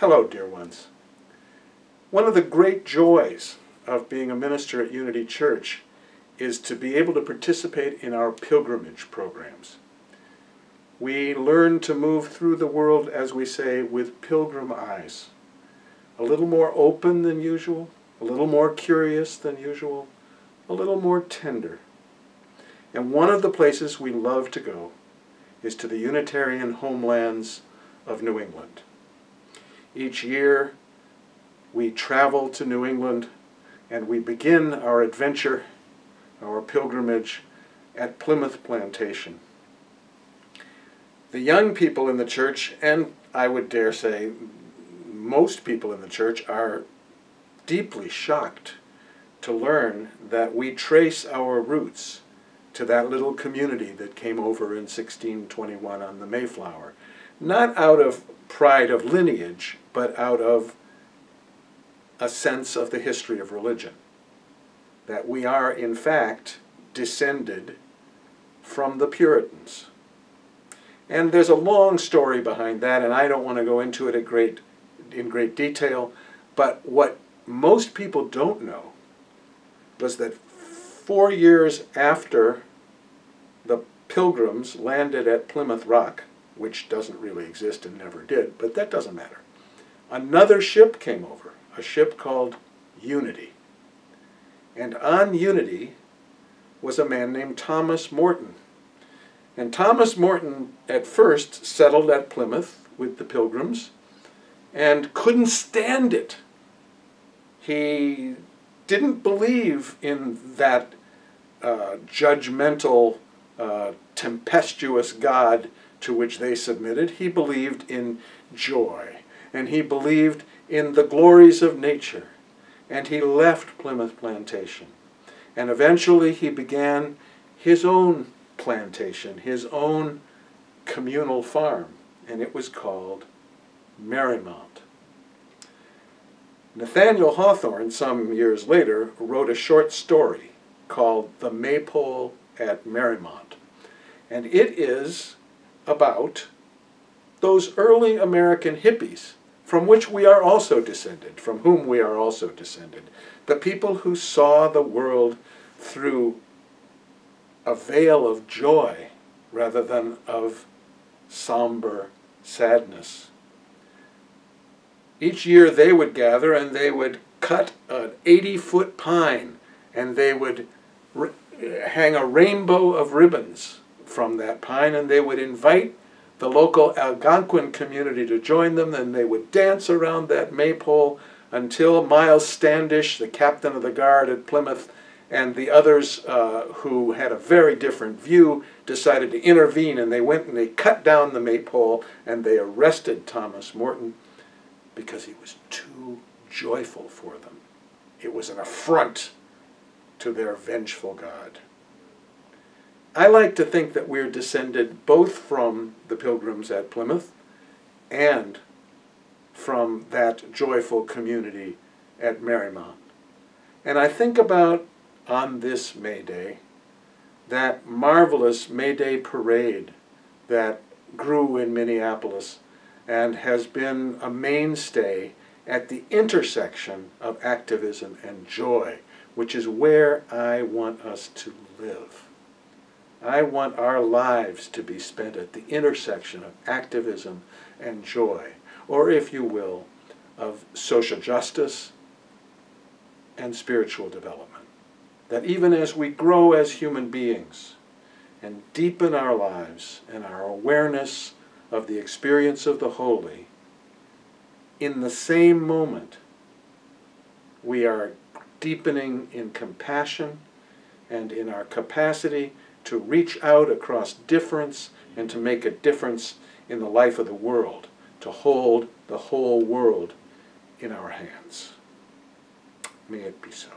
Hello, dear ones. One of the great joys of being a minister at Unity Church is to be able to participate in our pilgrimage programs. We learn to move through the world, as we say, with pilgrim eyes. A little more open than usual, a little more curious than usual, a little more tender. And one of the places we love to go is to the Unitarian homelands of New England. Each year we travel to New England and we begin our adventure, our pilgrimage at Plymouth Plantation. The young people in the church, and I would dare say most people in the church, are deeply shocked to learn that we trace our roots to that little community that came over in 1621 on the Mayflower. Not out of pride of lineage, but out of a sense of the history of religion. That we are, in fact, descended from the Puritans. And there's a long story behind that, and I don't want to go into it in great detail, but what most people don't know was that 4 years after the Pilgrims landed at Plymouth Rock, which doesn't really exist and never did, but that doesn't matter, another ship came over, a ship called Unity. And on Unity was a man named Thomas Morton. And Thomas Morton at first settled at Plymouth with the Pilgrims and couldn't stand it. He didn't believe in that judgmental, tempestuous God to which they submitted. He believed in joy, and he believed in the glories of nature. And he left Plymouth Plantation. And eventually he began his own plantation, his own communal farm, and it was called Marymount. Nathaniel Hawthorne, some years later, wrote a short story called The Maypole at Marymount. And it is about those early American hippies from which we are also descended, from whom we are also descended. The people who saw the world through a veil of joy rather than of somber sadness. Each year they would gather and they would cut an 80-foot pine and they would hang a rainbow of ribbons from that pine, and they would invite the local Algonquin community to join them, and they would dance around that maypole until Miles Standish, the captain of the guard at Plymouth, and the others who had a very different view decided to intervene, and they went and they cut down the maypole and they arrested Thomas Morton because he was too joyful for them. It was an affront to their vengeful God. I like to think that we're descended both from the Pilgrims at Plymouth and from that joyful community at Marymount. And I think about, on this May Day, that marvelous May Day parade that grew in Minneapolis and has been a mainstay at the intersection of activism and joy, which is where I want us to live. I want our lives to be spent at the intersection of activism and joy, or if you will, of social justice and spiritual development. That even as we grow as human beings and deepen our lives and our awareness of the experience of the holy, in the same moment we are deepening in compassion and in our capacity to reach out across difference and to make a difference in the life of the world, to hold the whole world in our hands. May it be so.